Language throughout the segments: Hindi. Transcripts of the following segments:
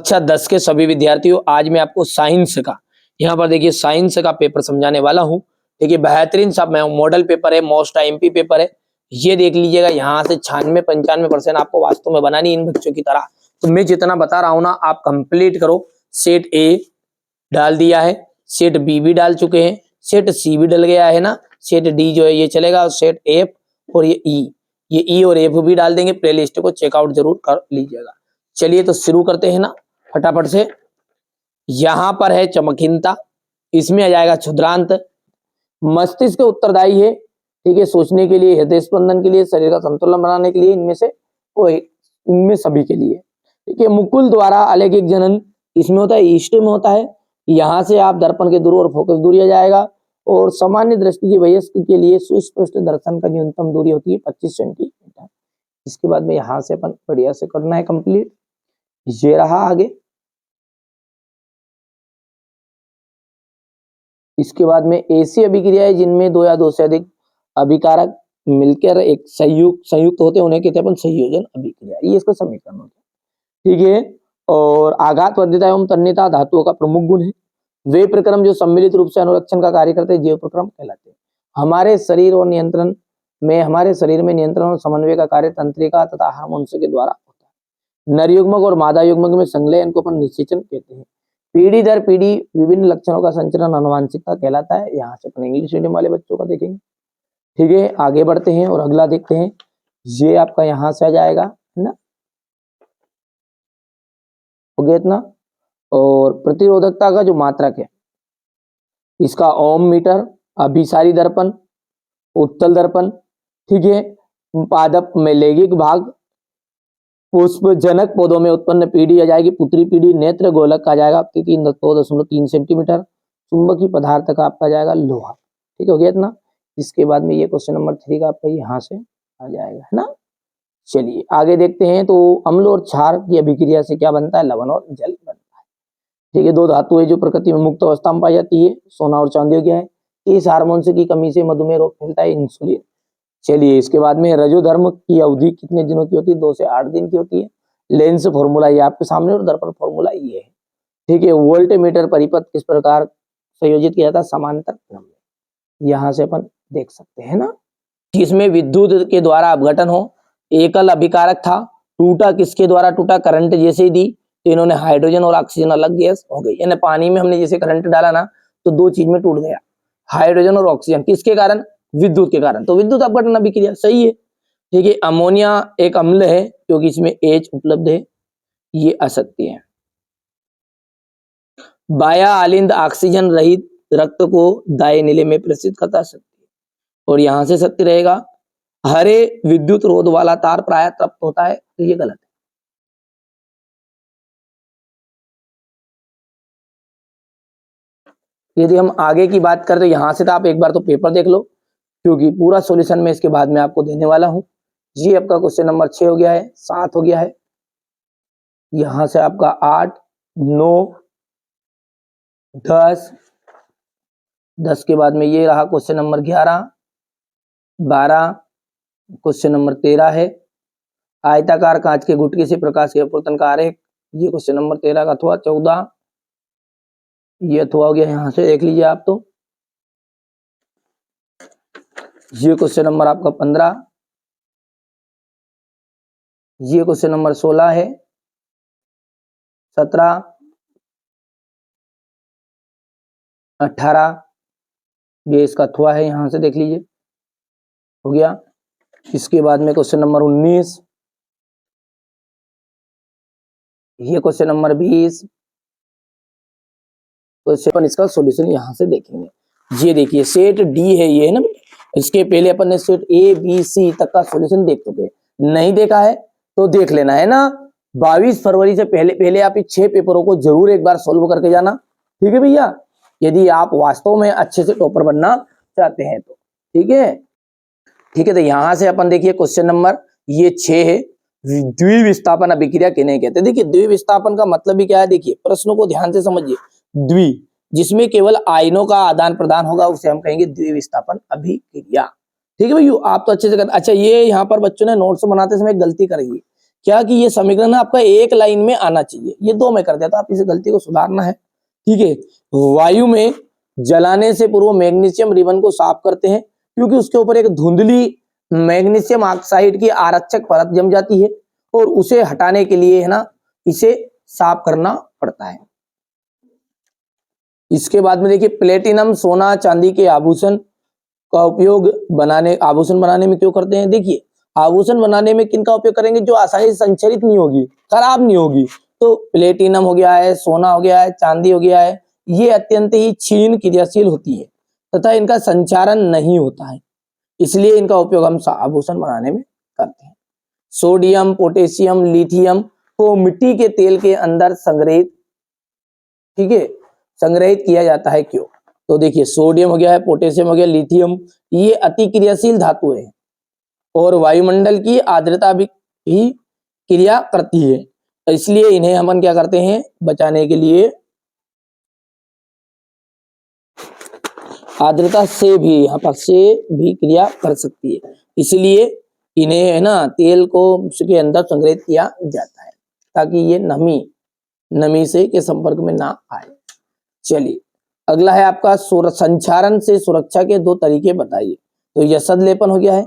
कक्षा 10 के सभी विद्यार्थियों, आज मैं आपको साइंस का, यहाँ पर देखिए साइंस का पेपर समझाने वाला हूँ। देखिए बेहतरीन सा मॉडल पेपर है, मोस्ट आईएमपी पेपर है। ये देख लीजिएगा, यहाँ से 96-95% आपको वास्तव में बनानी इन बच्चों की तरह। तो मैं जितना बता रहा हूँ ना, आप कंप्लीट करो। सेट ए डाल दिया है, सेट बी भी डाल चुके हैं, सेट सी भी डल गया है ना, सेट डी जो है ये चलेगा, और सेट एफ और ये ई और एफ भी डाल देंगे। प्ले लिस्ट को चेकआउट जरूर कर लीजिएगा। चलिए तो शुरू करते हैं ना फटाफट से। यहां पर है चमकीनता, इसमें आ जाएगा क्षुद्रांत। मस्तिष्क उत्तरदायी है, ठीक है, सोचने के लिए, हृदय स्पंदन के लिए, शरीर का संतुलन बनाने के लिए, इनमें से कोई, इनमें सभी के लिए, ठीक है। मुकुल द्वारा अलैंगिक जनन इसमें होता है, ईस्ट में होता है। यहाँ से आप दर्पण के दूर और फोकस दूरी आ जाएगा। और सामान्य दृष्टि की वयस्क के लिए सुस्पष्ट दर्शन का न्यूनतम दूरी होती है 25 सेंटीमीटर। इसके बाद में यहाँ से अपन बढ़िया से करना है कंप्लीट। ये रहा आगे। इसके बाद में ऐसी अभिक्रियाएं जिनमें दो या दो से अधिक अभिकारक मिलकर एक संयुक्त होते हैं, उन्हें कहते हैं अपन संयोजन अभिक्रिया। ये इसका समीकरण होता है, ठीक है। और आघात, वध्यता एवं तन्यता धातुओं का प्रमुख गुण है। वे प्रक्रम जो सम्मिलित रूप से अनुरक्षण का कार्य करते हैं, जैव प्रक्रम कहलाते हैं। हमारे शरीर में नियंत्रण और समन्वय का कार्य तंत्रिका तथा हार्मोन्स के द्वारा होता है। नर युग्मक और मादा युग्मक में संलयन को अपन निषेचन कहते हैं। पीढ़ी दर पीढ़ी विभिन्न लक्षणों का संचरण अनुवांशिकता कहलाता है। यहाँ से अपन इंग्लिश मीडियम वाले बच्चों का देखेंगे, ठीक है। आगे बढ़ते हैं और अगला देखते हैं। ये आपका यहाँ से आ जाएगा, है ना, हो गया इतना। और प्रतिरोधकता का जो मात्रक है, इसका ओम मीटर, अभिसारी दर्पण, उत्तल दर्पण, ठीक है। पादप में लैंगिक भाग, पुष्पजनक पौधों में उत्पन्न पीढ़ी आ जाएगी पुत्री पीढ़ी। नेत्र गोलक का आ जाएगा 3.3 सेंटीमीटर। चुंबकीय पदार्थ का आपका जाएगा लोहा, ठीक हो गया इतना। इसके बाद में ये क्वेश्चन नंबर 3 का आपका यहाँ से आ जाएगा, है ना। चलिए आगे देखते हैं। तो अम्ल और क्षार की अभिक्रिया से क्या बनता है? लवण और जल बनता है, ठीक है। दो धातुएं जो प्रकृति में मुक्त अवस्था में पाई जाती है, सोना और चांदी हो गया है। इस हार्मोन की कमी से मधुमेह रोग फैलता है, इंसुलिन। चलिए इसके बाद में रजोधर्म की अवधि कितने दिनों की होती है? 2 से 8 दिन की होती है। लेंस फॉर्मूला ये आपके सामने, और दर्पण फॉर्मूला ये है, ठीक है। वोल्ट मीटर परिपथ किस प्रकार संयोजित किया जाता है? समांतर क्रम में। यहाँ से अपन देख सकते हैं ना, जिसमें विद्युत के द्वारा अपघटन हो। एकल अभिकारक था, टूटा किसके द्वारा टूटा? करंट जैसे ही दी तो इन्होंने हाइड्रोजन और ऑक्सीजन अलग गैस हो गई। यानी पानी में हमने जैसे करंट डाला ना, तो दो चीज में टूट गया, हाइड्रोजन और ऑक्सीजन। किसके कारण? विद्युत के कारण। तो विद्युत अपघटन अभिक्रिया सही है, ठीक है। अमोनिया एक अम्ल है क्योंकि इसमें H उपलब्ध है, ये असत्य है। बाया आलिंद ऑक्सीजन रहित रक्त को दाएं नीले में प्रेषित करता है, सत्य। और यहां से सत्य रहेगा, हरे विद्युत रोध वाला तार प्रायः तप्त होता है, तो ये गलत है। यदि हम आगे की बात करें तो यहां से तो आप एक बार तो पेपर देख लो, क्योंकि पूरा सॉल्यूशन मैं इसके बाद में आपको देने वाला हूं। ये आपका क्वेश्चन नंबर 6 हो गया है, 7 हो गया है। यहां से आपका 8, 9, 10 के बाद में ये रहा क्वेश्चन नंबर 11, 12, क्वेश्चन नंबर 13 है। आयताकार कांच के गुटके से प्रकाश के अपवर्तन का आरेख, ये क्वेश्चन नंबर 13 का अथवा 14, ये अथवा हो गया। यहां से देख लीजिए आप। तो ये क्वेश्चन नंबर आपका 15, ये क्वेश्चन नंबर 16 है, 17, 18, ये इसका अथवा है, यहां से देख लीजिए, हो गया। इसके बाद में क्वेश्चन नंबर 19, ये क्वेश्चन नंबर 20। तो इसका सॉल्यूशन यहां से देखेंगे। ये देखिए सेट डी है ये, है ना। इसके पहले अपन ने सेट ए बी सी तक का सॉल्यूशन देख चुके, नहीं देखा है तो देख लेना, है ना। 22 फरवरी से पहले आप 6 पेपरों को जरूर एक बार सोल्व करके जाना, ठीक है भैया, यदि आप वास्तव में अच्छे से टॉपर बनना चाहते हैं तो, ठीक है। ठीक है, तो यहां से अपन देखिए क्वेश्चन नंबर ये 6 है, द्विविस्थापन अभिक्रिया किन्हें कहते हैं? देखिए द्विविस्थापन का मतलब ही क्या है, देखिए प्रश्नों को ध्यान से समझिए। द्वि जिसमें केवल आयनों का आदान प्रदान होगा उसे हम कहेंगे द्विविस्थापन अभिक्रिया, ठीक है भैया। आप तो अच्छे से अच्छा, ये यहाँ पर बच्चों ने नोट्स बनाते समय गलती करी है क्या कि ये समीकरण आपका एक लाइन में आना चाहिए, ये दो में कर दिया, तो आप इस गलती को सुधारना है। ठीक है, वायु में जलाने से पूर्व मैग्नीशियम रिबन को साफ करते हैं, क्योंकि उसके ऊपर एक धुंधली मैग्नीशियम ऑक्साइड की आरक्षक परत जम जाती है, और उसे हटाने के लिए है ना इसे साफ करना पड़ता है। इसके बाद में देखिए, प्लेटिनम सोना चांदी के आभूषण का उपयोग आभूषण बनाने में क्यों करते हैं? देखिए, आभूषण बनाने में किनका उपयोग करेंगे? जो आसानी से संचरित नहीं होगी, खराब नहीं होगी। तो प्लेटिनम हो गया है, सोना हो गया है, चांदी हो गया है, ये अत्यंत ही क्षीण क्रियाशील होती है तथा इनका संचारण नहीं होता है, इसलिए इनका उपयोग हम आभूषण बनाने में करते हैं। सोडियम, पोटेशियम, लिथियम को मिट्टी के तेल के अंदर संग्रहित, ठीक है, संग्रहित किया जाता है, क्यों? तो देखिए, सोडियम हो गया है, पोटेशियम हो गया, लिथियम, ये अति क्रियाशील धातु है और वायुमंडल की आर्द्रता भी ही क्रिया करती है, इसलिए इन्हें हम क्या करते हैं? बचाने के लिए आर्द्रता से भी, यहाँ पर से भी क्रिया कर सकती है, इसलिए इन्हें है ना तेल को उसके अंदर संग्रहित किया जाता है ताकि ये नमी से के संपर्क में ना आए। चलिए, अगला है आपका संचारण से सुरक्षा के दो तरीके बताइए। तो यसद लेपन हो गया है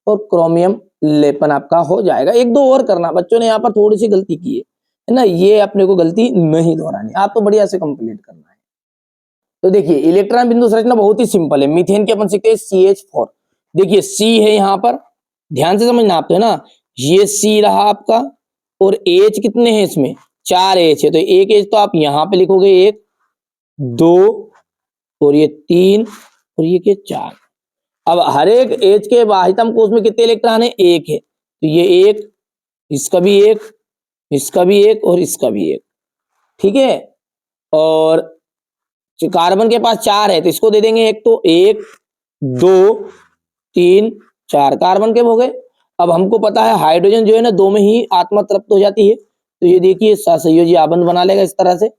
और क्रोमियम लेपन आपका हो जाएगा। एक दो और करना, बच्चों ने यहाँ पर थोड़ी सी गलती की है ना, ये अपने को गलती नहीं दोहरानी, आप तो बढ़िया से कंप्लीट करना है। तो देखिए, इलेक्ट्रॉन बिंदु संरचना बहुत ही सिंपल है। मीथेन की अपन सीखते हैं CH4। देखिए, C है यहाँ पर, ध्यान से समझना आप, है ना, ये C रहा आपका, और H कितने हैं इसमें? 4 H है, तो एक H तो आप यहाँ पे लिखोगे, 1 2 और ये 3 और ये के 4। अब हर एक H के बाह्यतम कोश में कितने इलेक्ट्रॉन है? 1 है, तो ये 1, इसका भी 1, इसका भी 1 और इसका भी 1, ठीक है। और कार्बन के पास 4 है, तो इसको दे देंगे 1, तो 1 2 3 4 कार्बन के हो गए। अब हमको पता है हाइड्रोजन जो है ना 2 में ही आत्मा तृप्त हो जाती है, तो ये देखिए सहसंयोजी आबंध बना लेगा इस तरह से।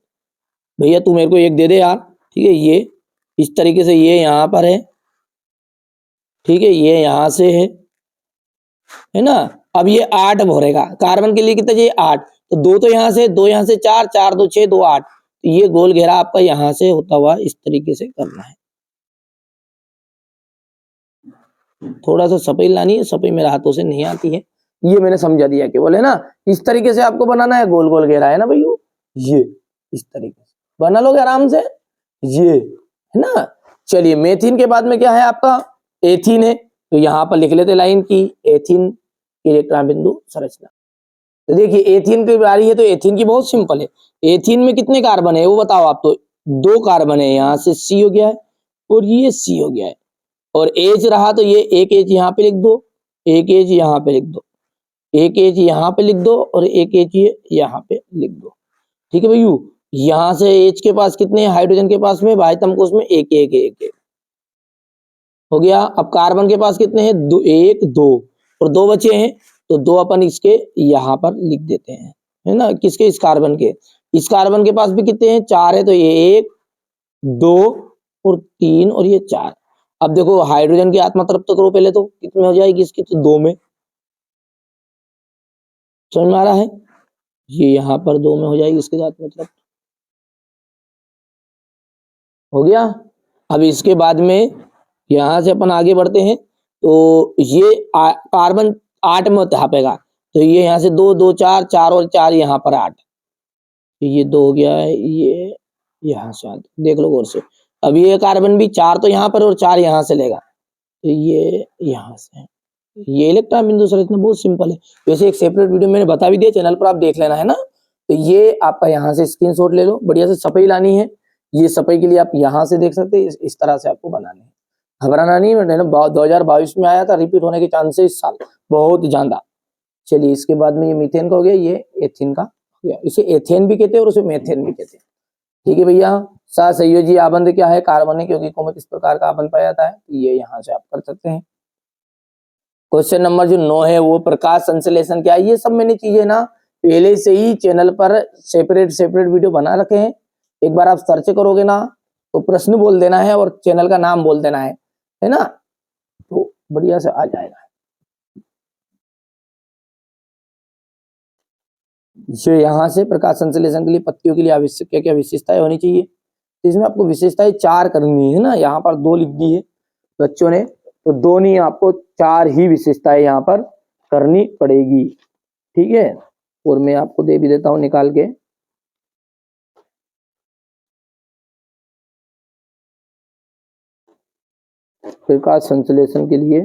भैया तू मेरे को एक दे दे यार, ठीक है, ये इस तरीके से, ये यहाँ पर है, ठीक है, ये यहाँ से है ना। अब ये 8 भरेगा, कार्बन के लिए कितना चाहिए? 8, तो 2 तो यहाँ से, 2 यहाँ से, 4 4 2 6 2 8, तो ये गोल घेरा आपका यहाँ से होता हुआ इस तरीके से करना है। थोड़ा सा सफाई लानी है, सफाई मेरे हाथों से नहीं आती है, ये मैंने समझा दिया केवल, है ना। इस तरीके से आपको बनाना है, गोल गोल घेरा, है ना भैया, ये इस तरीके से बना लोगे आराम से, ये है ना। चलिए, मेथिन के बाद में क्या है आपका? एथीन है, तो यहाँ पर लिख लेते लाइन की एथीन की इलेक्ट्रॉन बिंदु संरचना। तो देखिए, एथीन की बारी है, तो एथीन की बहुत सिंपल है। एथीन में कितने कार्बन है वो बताओ आप? तो 2 कार्बन है, यहाँ से C हो गया है और ये C हो गया है, और H रहा तो ये एक H यहाँ पे लिख दो, एक H यहाँ पे लिख दो, एक H यहाँ पे लिख दो और एक H यहाँ पे लिख दो, ठीक है भैया। यहाँ से H के पास कितने हाइड्रोजन के पास में बाह्यतम कोश में? एक एक एक एक हो गया। अब कार्बन के पास कितने हैं? 2 1 2 और 2 बचे हैं, तो 2 अपन इसके यहाँ पर लिख देते हैं, है ना। किसके? इस कार्बन के। इस कार्बन के पास भी कितने हैं? 4 है, तो ये 1 2 और 3 और ये 4। अब देखो, हाइड्रोजन की आत्मा तृप्त करो पहले, तो कितने हो जाएगी इसकी? तो 2 में, समझ में आ रहा है? ये यहाँ पर 2 में हो जाएगी इसके आत्मा तृप्त, हो गया। अब इसके बाद में यहां से अपन आगे बढ़ते हैं, तो ये कार्बन 8 में छापेगा, तो ये यहाँ से 2 2 4 4 और 4 यहाँ पर 8, तो ये 2 हो गया है, ये यहाँ से 8, देख लो गौर से। अब ये कार्बन भी 4 तो यहाँ पर और 4 यहाँ से लेगा, तो ये यहाँ से। ये इलेक्ट्रॉन बिंदु संरचना बहुत सिंपल है, वैसे एक सेपरेट वीडियो मैंने बता भी दिया, चैनल पर आप देख लेना, है ना। तो ये आपका यहाँ से स्क्रीनशॉट ले लो, बढ़िया से सफाई लानी है। ये सफाई के लिए आप यहाँ से देख सकते हैं, इस तरह से आपको बनानी है, घबराना नहीं है ना। 2022 में आया था, रिपीट होने के चांसेस इस साल बहुत ज्यादा। चलिए, इसके बाद में ये मीथेन का हो गया, ये एथेन का हो गया। इसे एथेन भी कहते हैं और उसे मेथेन भी कहते हैं, ठीक है भैया। सहसंयोजी आबंध क्या है? कार्बन है, क्योंकि कोमत इस प्रकार का आबंध पाया जाता है, ये यहाँ से आप कर सकते हैं। क्वेश्चन नंबर जो 9 है वो प्रकाश संश्लेषण क्या है? ये सब मैंने चीजें ना पहले से ही चैनल पर सेपरेट वीडियो बना रखे हैं, एक बार आप सर्च करोगे ना तो प्रश्न बोल देना है और चैनल का नाम बोल देना है ना, तो बढ़िया से आ जाएगा। जो यहाँ से प्रकाश संश्लेषण के लिए पत्तियों के लिए आवश्यक क्या क्या विशेषताएं होनी चाहिए, तो इसमें आपको विशेषताएं 4 करनी है ना, यहाँ पर 2 लिख दी है बच्चों ने, तो 2 नहीं आपको 4 ही विशेषताएं यहाँ पर करनी पड़ेगी, ठीक है। और मैं आपको दे भी देता हूं निकाल के। प्रकाश संश्लेषण के लिए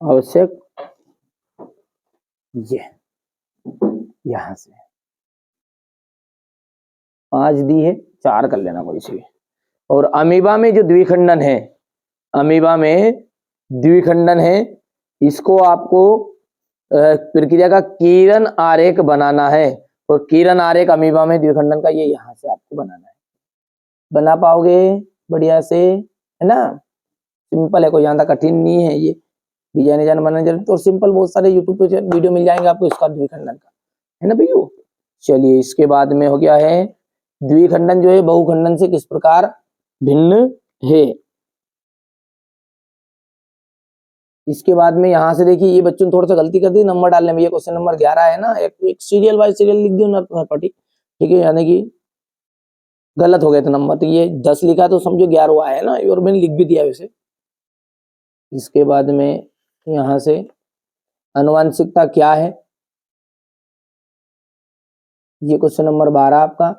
आवश्यक ये यहां से 5 दी है, 4 कर लेना कोई सी। और अमीबा में जो द्विखंडन है, अमीबा में द्विखंडन है, इसको आपको प्रक्रिया का किरण आरेख बनाना है, और किरण आरेख अमीबा में द्विखंडन का ये यहां से आपको बनाना है। बना पाओगे बढ़िया से, है ना, सिंपल है, कोई ज्यादा कठिन नहीं है ये, डिजाइन डिजाइन बनाने जरूरत तो सिंपल, बहुत सारे यूट्यूब पे वीडियो मिल जाएंगे आपको इसका द्विखंडन का, है ना भैया। चलिए इसके बाद में हो गया है द्विखंडन जो है बहुखंडन से किस प्रकार भिन्न है। इसके बाद में यहाँ से देखिए, ये बच्चों ने थोड़ा सा गलती कर दी नंबर डालने में, ये क्वेश्चन नंबर 11 है ना, एक सीरियल बाय सीरियल लिख दिया पार्टी, ठीक है, यानी कि गलत हो गया था नंबर, तो ये 10 लिखा तो समझो 11 आया है ना, और मैंने लिख भी दिया वैसे। इसके बाद में यहाँ से आनुवंशिकता क्या है, ये क्वेश्चन नंबर 12 आपका।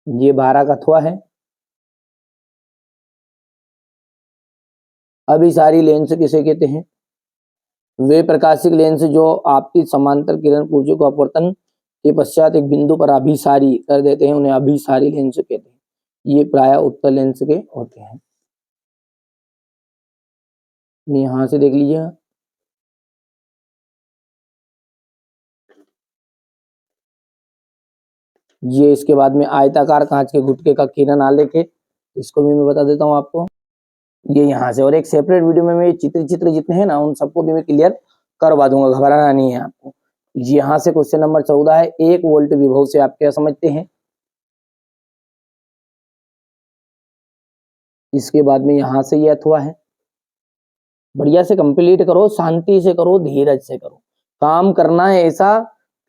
ये 12 का अथवा है। अभिसारी लेंस किसे कहते हैं, वे प्रकाशिक लेंस जो आपकी समांतर किरण पुंजों को अपवर्तन के पश्चात एक बिंदु पर अभिसारी कर देते हैं, उन्हें अभिसारी लेंस कहते हैं। ये प्रायः उत्तल लेंस के होते हैं। यहां से देख लीजिए, ये इसके बाद में आयताकार कांच के गुटके का किरण आलेख है, इसको भी मैं बता देता हूं आपको, ये यहाँ से, और एक सेपरेट वीडियो में मैं चित्र जितने हैं ना उन सबको भी मैं क्लियर करवा दूंगा, घबराना नहीं है आपको। यहाँ से क्वेश्चन नंबर 14 है, 1 वोल्ट विभव से आप क्या समझते हैं। इसके बाद में यहाँ से ये अथवा है, बढ़िया से कंप्लीट करो, शांति से करो, धीरज से करो, काम करना है ऐसा,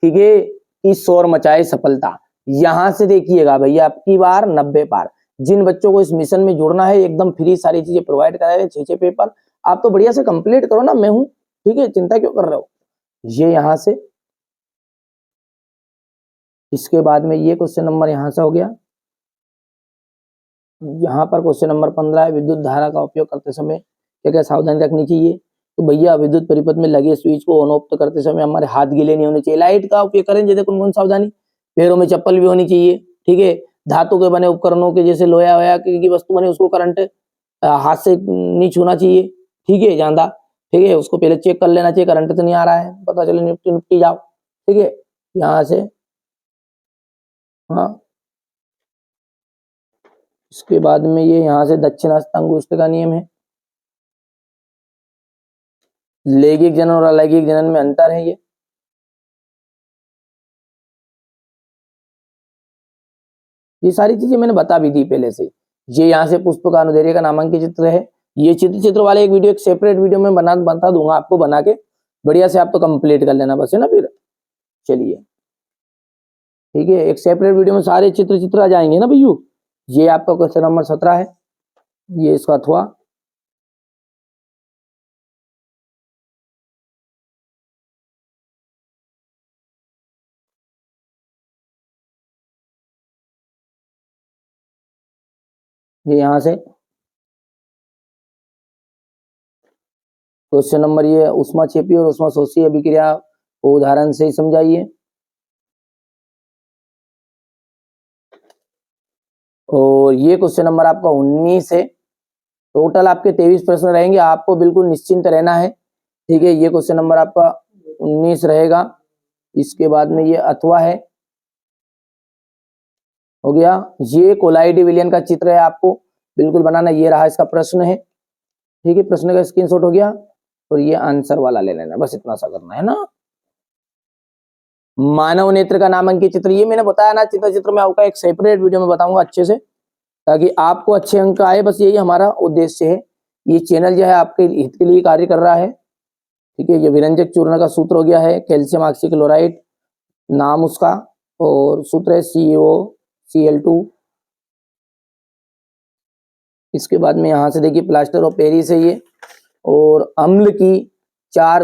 ठीक है, इस शोर मचाए सफलता। यहां से देखिएगा भैया, आपकी बार 90 पार, जिन बच्चों को इस मिशन में जुड़ना है एकदम फ्री सारी चीजें प्रोवाइड करा रहे, 6 पेपर आप तो बढ़िया से कंप्लीट करो ना, मैं हूं, ठीक है, चिंता क्यों कर रहे हो। ये यहां से, इसके बाद में ये क्वेश्चन नंबर यहां से हो गया। यहाँ पर क्वेश्चन नंबर 15 है, विद्युत धारा का उपयोग करते समय क्या क्या सावधानी रखनी चाहिए। तो भैया विद्युत परिपथ में लगे स्विच को ऑन ऑफ करते समय हमारे हाथ गीले नहीं होने चाहिए, लाइट का उपयोग करें जैसे कौन कौन सावधानी, पैरों में चप्पल भी होनी चाहिए, ठीक है, धातु के बने उपकरणों के जैसे लोहा वोया की वस्तु बने उसको करंट हाथ से नहीं छूना चाहिए, ठीक है, ज्यादा, ठीक है, उसको पहले चेक कर लेना चाहिए करंट तो नहीं आ रहा है, पता चले निपटी निपटी जाओ, ठीक है, यहाँ से, हाँ। इसके बाद में ये यहाँ से दक्षिणास्थ अंगुष्ठ का नियम है, लैंगिक जनन और अलैंगिक जनन में अंतर है, ये सारी चीजें मैंने बता भी दी पहले से। ये यहाँ से पुष्प का अनुदैर्ध्य का नामांकित चित्र है, ये चित्र वाले एक वीडियो, एक सेपरेट वीडियो में बता दूंगा आपको, बना के बढ़िया से आप तो कंप्लीट कर लेना बस, है ना। फिर चलिए ठीक है, एक सेपरेट वीडियो में सारे चित्र आ जाएंगे ना भैया। ये आपका क्वेश्चन नंबर 17 है, ये इसका अथवा, ये यहां से क्वेश्चन नंबर, ये उष्मा छेपी और उष्मा शोषी अभिक्रिया को उदाहरण से ही समझाइए। और ये क्वेश्चन नंबर आपका 19 है, टोटल आपके 23 प्रश्न रहेंगे, आपको बिल्कुल निश्चिंत रहना है, ठीक है। ये क्वेश्चन नंबर आपका 19 रहेगा। इसके बाद में ये अथवा है, हो गया। ये कोलाइडी विलियन का चित्र है, आपको बिल्कुल बनाना, ये रहा इसका प्रश्न है, ठीक है, प्रश्न का स्क्रीनशॉट हो गया, और ये आंसर वाला ले लेना, बस इतना सा करना है ना। मानव नेत्र का नामांकित चित्र, ये मैंने बताया ना, चित्र में आपका एक सेपरेट वीडियो में बताऊंगा अच्छे से, ताकि आपको अच्छे अंक आए, बस यही हमारा उद्देश्य है। ये चैनल जो है आपके हित के लिए कार्य कर रहा है। ठीक है, ये विरंजक चूर्ण का सूत्र हो गया है कैल्शियम ऑक्सीक्लोराइड नाम उसका, और सूत्र है CaOCl2। इसके बाद में यहाँ से देखिए प्लास्टर ऑफ पेरिस है ये, और अम्ल की 4